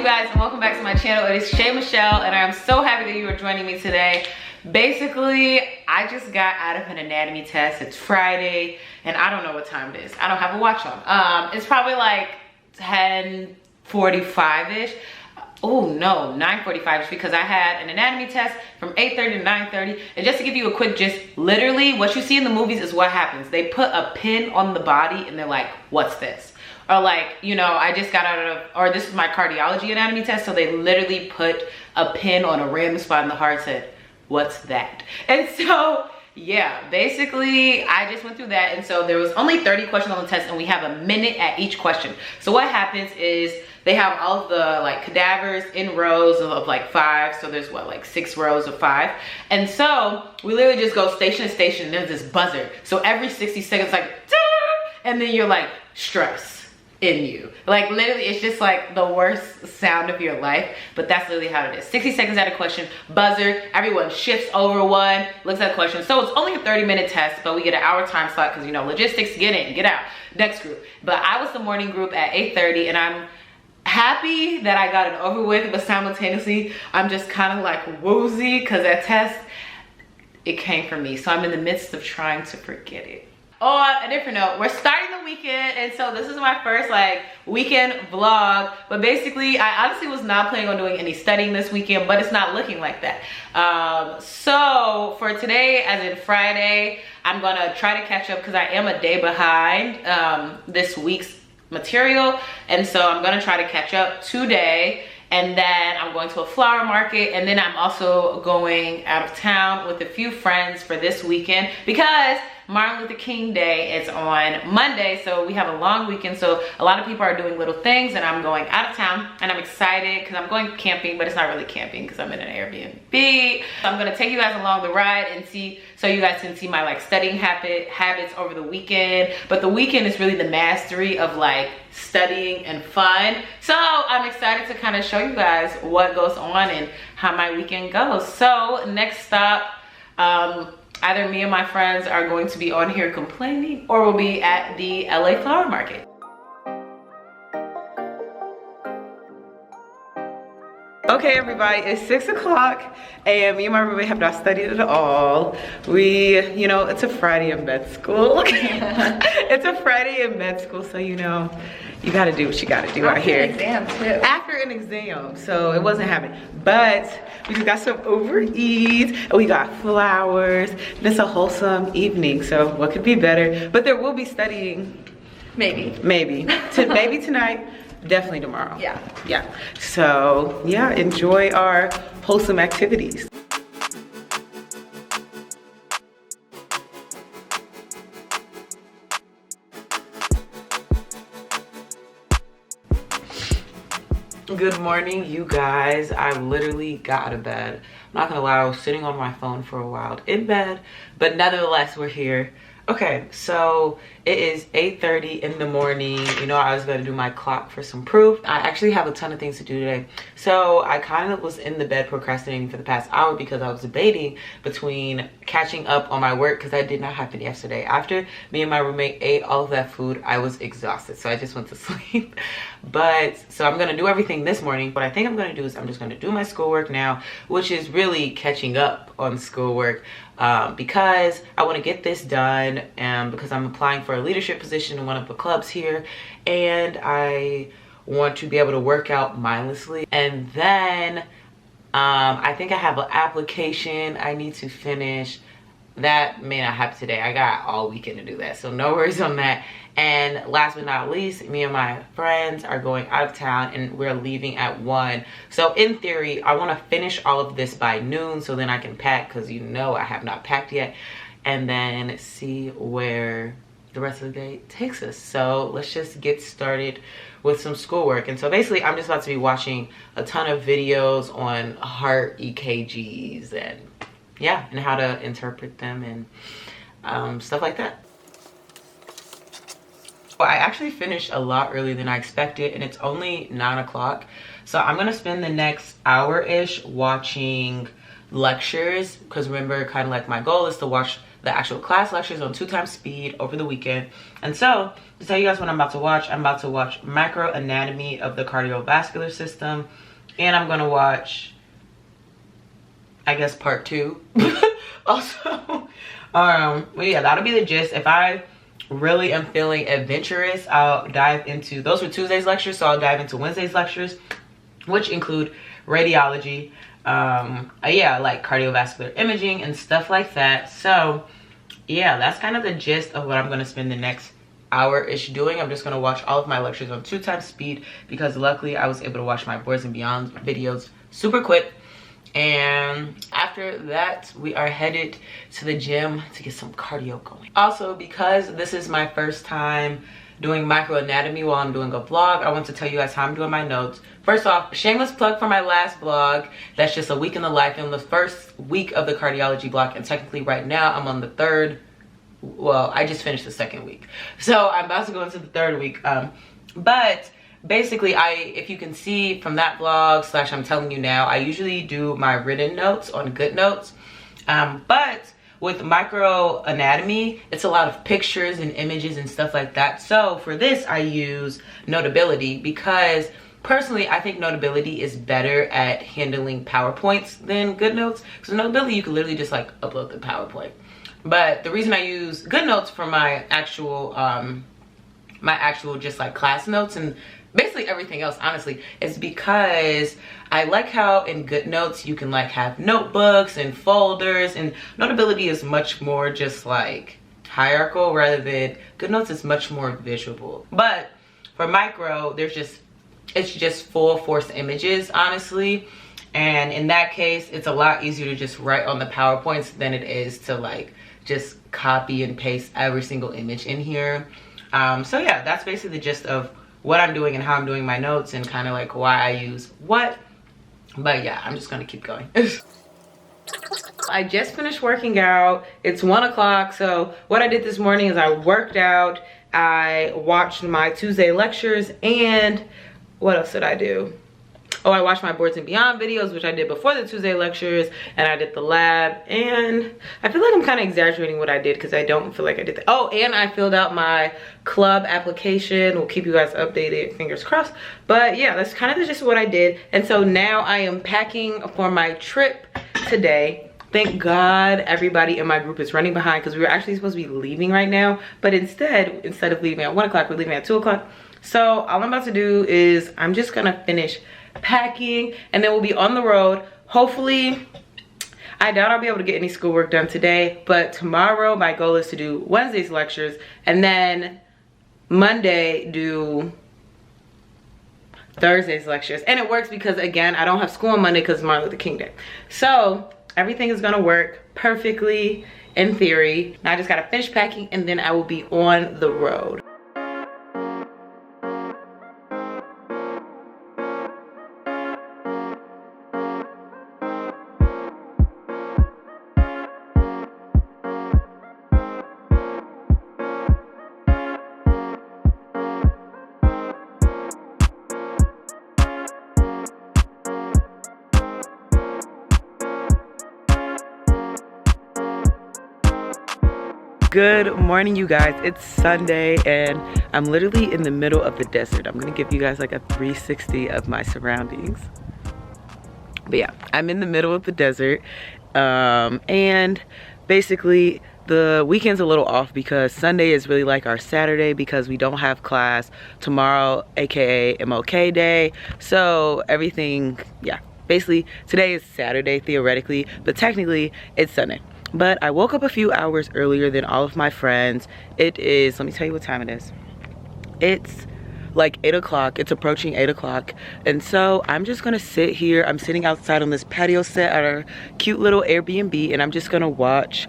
you guys, and welcome back to my channel. It is Shay Michelle, and I am so happy that you are joining me today. Basically, I just got out of an anatomy test. It's Friday, and I don't know what time it is. I don't have a watch on. It's probably like 10:45-ish. Oh no, 9:45, because I had an anatomy test from 8:30 to 9:30. And just to give you a quick gist, literally what you see in the movies is what happens. They put a pin on the body and they're like, what's this? Or like, you know, I just got out of, or this is my cardiology anatomy test, so they literally put a pin on a random spot in the heart, said, what's that? And so, yeah, basically, I just went through that. And so there was only 30 questions on the test, and we have a minute at each question. So what happens is they have all of the like cadavers in rows of like 5. So there's what, like 6 rows of 5. And so we literally just go station to station, and there's this buzzer. So every 60 seconds, like, and then you're like, stress in you. Like literally, it's just like the worst sound of your life, but that's literally how it is. 60 seconds at a question, buzzer, everyone shifts over one, looks at the question. So it's only a 30-minute test, but we get an hour time slot because, you know, logistics, get in, get out, next group. But I was the morning group at 8:30, and I'm happy that I got it over with, but simultaneously, I'm just kind of like woozy because that test, it came from me. So I'm in the midst of trying to forget it. On a different note, we're starting the weekend, and so this is my first like weekend vlog. But basically, I honestly was not planning on doing any studying this weekend, but it's not looking like that. So for today, as in Friday, I'm gonna try to catch up because I am a day behind this week's material, and so I'm gonna try to catch up today. And then I'm going to a flower market, and then I'm also going out of town with a few friends for this weekend because Martin Luther King Day is on Monday, so we have a long weekend. So a lot of people are doing little things, and I'm going out of town, and I'm excited because I'm going camping, but it's not really camping because I'm in an Airbnb. So I'm gonna take you guys along the ride and see, so you guys can see my like studying habits over the weekend. But the weekend is really the mastery of like studying and fun. So I'm excited to kind of show you guys what goes on and how my weekend goes. So next stop, either me and my friends are going to be on here complaining, or we'll be at the LA flower market. Okay, everybody, it's 6 o'clock, and me and my roommate have not studied at all. You know, it's a Friday in med school. It's a Friday in med school, so you know, you gotta do what you gotta do out here. After an exam, too. After an exam, so it wasn't happening. But we just got some overeats, and we got flowers, and it's a wholesome evening, so what could be better? But there will be studying. Maybe. Maybe tonight. Definitely tomorrow. Yeah. So yeah, enjoy our wholesome activities. Good morning, you guys. I literally got out of bed. I'm not gonna lie, I was sitting on my phone for a while in bed, but nevertheless, we're here. Okay, so it is 8:30 in the morning. You know, I was gonna do my clock for some proof. I actually have a ton of things to do today. So I kind of was in the bed procrastinating for the past hour because I was debating between catching up on my work, because that did not happen yesterday. After me and my roommate ate all of that food, I was exhausted, so I just went to sleep. But so I'm gonna do everything this morning. What I think I'm gonna do is I'm just gonna do my schoolwork now, which is really catching up on schoolwork. Because I want to get this done, because I'm applying for a leadership position in one of the clubs here, and I want to be able to work out mindlessly. And then I think I have an application I need to finish. That may not happen today. I got all weekend to do that, so no worries on that. And last but not least, me and my friends are going out of town, and we're leaving at 1. So in theory, I want to finish all of this by noon, so then I can pack, because you know I have not packed yet, and then see where the rest of the day takes us. So let's just get started with some schoolwork. And so basically, I'm just about to be watching a ton of videos on heart EKGs and yeah, and how to interpret them and stuff like that. I actually finished a lot earlier than I expected, and it's only 9 o'clock. So I'm gonna spend the next hour-ish watching lectures, because remember, kind of like my goal is to watch the actual class lectures on 2x speed over the weekend. And so to tell you guys what I'm about to watch, I'm about to watch Macro Anatomy of the Cardiovascular System, and I'm gonna watch, I guess, part 2 also. Well, yeah, that'll be the gist. If I really am feeling adventurous, I'll dive into, those were Tuesday's lectures, so I'll dive into Wednesday's lectures, which include radiology, yeah, like cardiovascular imaging and stuff like that. So yeah, that's kind of the gist of what I'm going to spend the next hour-ish doing. I'm just going to watch all of my lectures on 2x speed, because luckily I was able to watch my Boards and Beyond videos super quick. And after that, we are headed to the gym to get some cardio going. Also, because this is my first time doing microanatomy while I'm doing a vlog, I want to tell you guys how I'm doing my notes. First off, shameless plug for my last vlog. That's just a week in the life, in the first week of the cardiology block. And technically right now I'm on the third. Well, I just finished the second week, so I'm about to go into the third week. But basically, if you can see from that vlog / I'm telling you now, I usually do my written notes on GoodNotes. But with micro anatomy, it's a lot of pictures and images and stuff like that. So for this, I use Notability, because personally, I think Notability is better at handling PowerPoints than GoodNotes. Because Notability, you can literally just like upload the PowerPoint. But the reason I use GoodNotes for my actual just like class notes and basically everything else, honestly, is because I like how in GoodNotes you can like have notebooks and folders, and Notability is much more just like hierarchical, rather than GoodNotes is much more visual. But for micro, it's just full force images, honestly. And in that case, it's a lot easier to just write on the PowerPoints than it is to like just copy and paste every single image in here. So yeah, that's basically the gist of what I'm doing and how I'm doing my notes, and kind of like why I use what. But yeah, I'm just gonna keep going. I just finished working out. It's 1 o'clock. So what I did this morning is I worked out, I watched my Tuesday lectures, and what else did I do? Oh, I watched my Boards and Beyond videos, which I did before the Tuesday lectures, and I did the lab. And I feel like I'm kind of exaggerating what I did, because I don't feel like I did that. Oh, and I filled out my club application. We'll keep you guys updated, fingers crossed. But yeah, that's kind of just what I did. And so now I am packing for my trip today. Thank God everybody in my group is running behind, because we were actually supposed to be leaving right now. But instead of leaving at 1 o'clock, we're leaving at 2 o'clock. So all I'm about to do is I'm just gonna finish packing, and then we'll be on the road. Hopefully, I doubt I'll be able to get any schoolwork done today, but tomorrow my goal is to do Wednesday's lectures, and then Monday do Thursday's lectures. And it works because, again, I don't have school on Monday because it's Martin Luther King Day. So everything is gonna work perfectly in theory. Now I just gotta finish packing, and then I will be on the road. Good morning, you guys. It's Sunday and I'm literally in the middle of the desert. I'm gonna give you guys like a 360 of my surroundings. But yeah, I'm in the middle of the desert, and basically the weekend's a little off because Sunday is really like our Saturday because we don't have class tomorrow, aka MLK Day. So everything, yeah, basically today is Saturday theoretically, but technically it's Sunday. But I woke up a few hours earlier than all of my friends. It is, let me tell you what time it is. It's like 8 o'clock. It's approaching 8 o'clock. And so I'm just gonna sit here. I'm sitting outside on this patio set at our cute little Airbnb, and I'm just gonna watch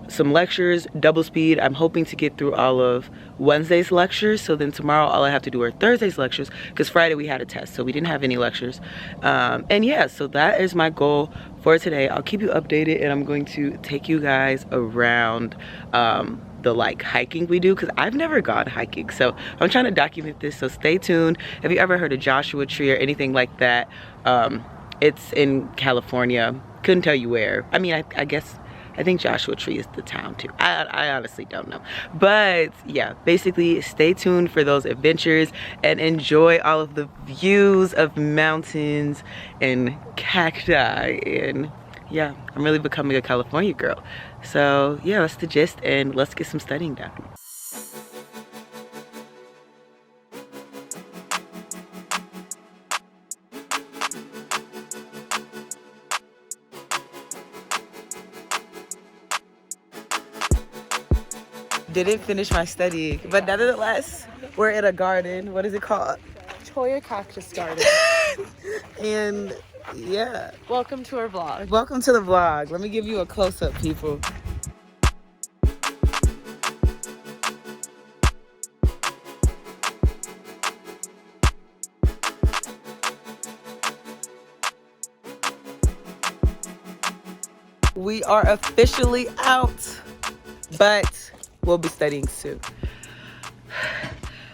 some lectures, double speed. I'm hoping to get through all of Wednesday's lectures, so then tomorrow all I have to do are Thursday's lectures, because Friday we had a test, so we didn't have any lectures. And yeah, so that is my goal for today. I'll keep you updated, and I'm going to take you guys around the like hiking we do, because I've never gone hiking, so I'm trying to document this, so stay tuned. Have you ever heard of Joshua Tree or anything like that? It's in California. couldn't tell you where. I mean, I guess, I think Joshua Tree is the town too. I honestly don't know. But yeah, basically stay tuned for those adventures and enjoy all of the views of mountains and cacti. And yeah, I'm really becoming a California girl. So yeah, that's the gist, and let's get some studying done. Didn't finish my studying, but nevertheless, we're in a garden. What is it called? Choya Cactus Garden. And yeah. Welcome to our vlog. Welcome to the vlog. Let me give you a close-up, people. We are officially out, but we'll be studying soon.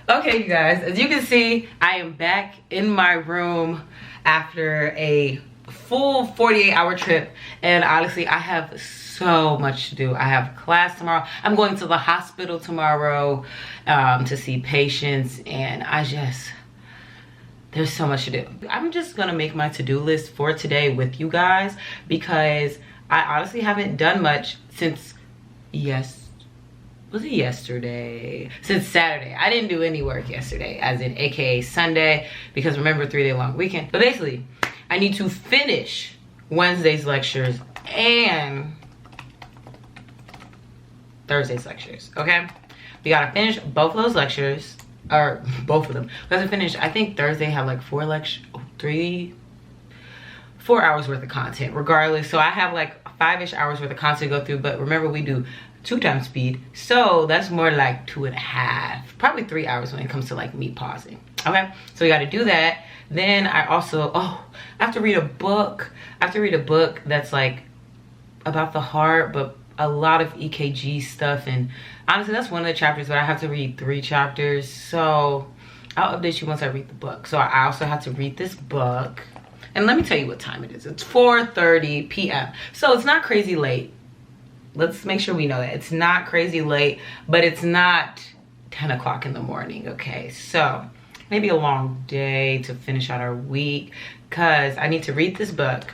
Okay, you guys, as you can see, I am back in my room after a full 48-hour trip, and honestly, I have so much to do. I have class tomorrow. I'm going to the hospital tomorrow to see patients, and there's so much to do. I'm just gonna make my to-do list for today with you guys because I honestly haven't done much since yesterday? Since Saturday. I didn't do any work yesterday, as in AKA Sunday, because remember, 3-day long weekend. But basically, I need to finish Wednesday's lectures and Thursday's lectures, okay? We gotta finish both of those lectures, or both of them. We have to finish, I think Thursday had like 4 hours worth of content regardless. So I have like 5-ish hours worth of content to go through, but remember, we do 2 times speed, so that's more like 2.5, probably 3 hours when it comes to like me pausing. Okay, so we got to do that. Then I also I have to read a book. I have to read a book that's like about the heart, but a lot of EKG stuff, and honestly that's one of the chapters, but I have to read 3 chapters, so I'll update you once I read the book. So I also have to read this book, and let me tell you what time it is. It's 4:30 p.m. so it's not crazy late. Let's make sure we know that it's not crazy late, but it's not 10 o'clock in the morning. Okay, so maybe a long day to finish out our week, because I need to read this book,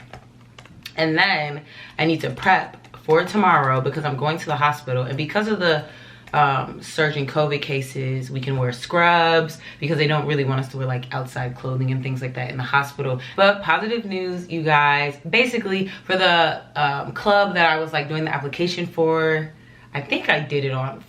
and then I need to prep for tomorrow because I'm going to the hospital, and because of the surging COVID cases, we can wear scrubs because they don't really want us to wear like outside clothing and things like that in the hospital. But positive news, you guys, basically for the club that I was like doing the application for, I think I did it on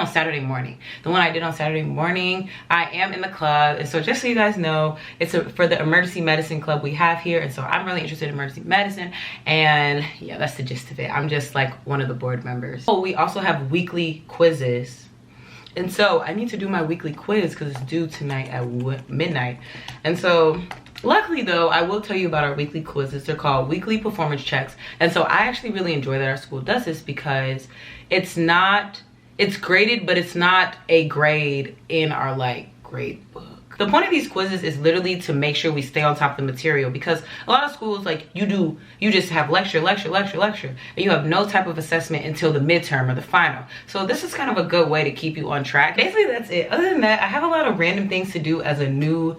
Saturday morning. The one I did on Saturday morning, I am in the club. And so just so you guys know, it's for the emergency medicine club we have here. And so I'm really interested in emergency medicine. And yeah, that's the gist of it. I'm just like one of the board members. Oh, we also have weekly quizzes. And so I need to do my weekly quiz because it's due tonight at midnight. And so luckily though, I will tell you about our weekly quizzes. They're called weekly performance checks. And so I actually really enjoy that our school does this because it's graded, but it's not a grade in our like grade book. The point of these quizzes is literally to make sure we stay on top of the material, because a lot of schools, like you just have lecture, and you have no type of assessment until the midterm or the final. So this is kind of a good way to keep you on track. Basically, that's it. Other than that, I have a lot of random things to do as a new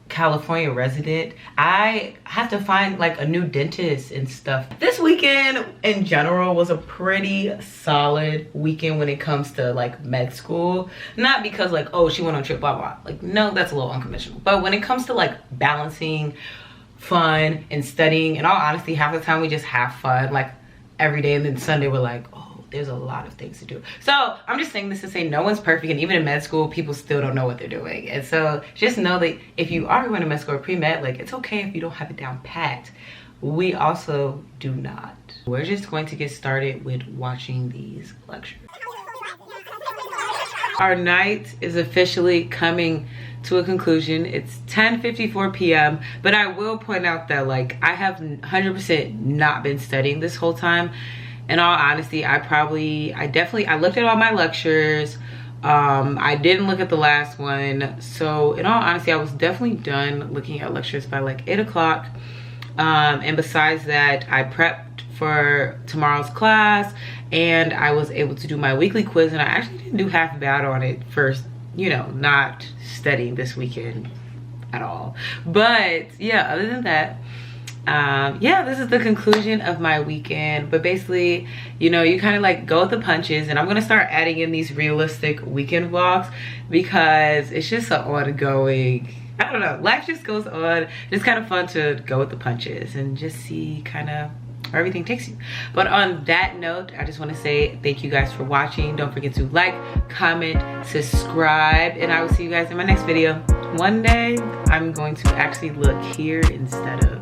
California resident. I have to find like a new dentist and stuff. This weekend in general was a pretty solid weekend when it comes to like med school. Not because like, oh, she went on a trip, blah blah. Like, no, that's a little unconventional. But when it comes to like balancing fun and studying, in all honesty, half the time we just have fun like every day, and then Sunday we're like, oh, there's a lot of things to do. So I'm just saying this to say no one's perfect, and even in med school, people still don't know what they're doing. And so just know that if you are going to med school or pre-med, like it's okay if you don't have it down pat. We also do not. We're just going to get started with watching these lectures. Our night is officially coming to a conclusion. It's 10:54 p.m. but I will point out that like I have 100% not been studying this whole time. In all honesty, I looked at all my lectures. I didn't look at the last one. So in all honesty, I was definitely done looking at lectures by like 8 o'clock. And besides that, I prepped for tomorrow's class, and I was able to do my weekly quiz, and I actually didn't do half bad on it first, you know, not studying this weekend at all. But yeah, other than that, yeah, this is the conclusion of my weekend. But basically, you know, you kind of like go with the punches, and I'm gonna start adding in these realistic weekend vlogs because it's just an ongoing, I don't know, life just goes on. It's kind of fun to go with the punches and just see kind of where everything takes you. But on that note, I just want to say thank you guys for watching. Don't forget to like, comment, subscribe, and I will see you guys in my next video. One day I'm going to actually look here instead of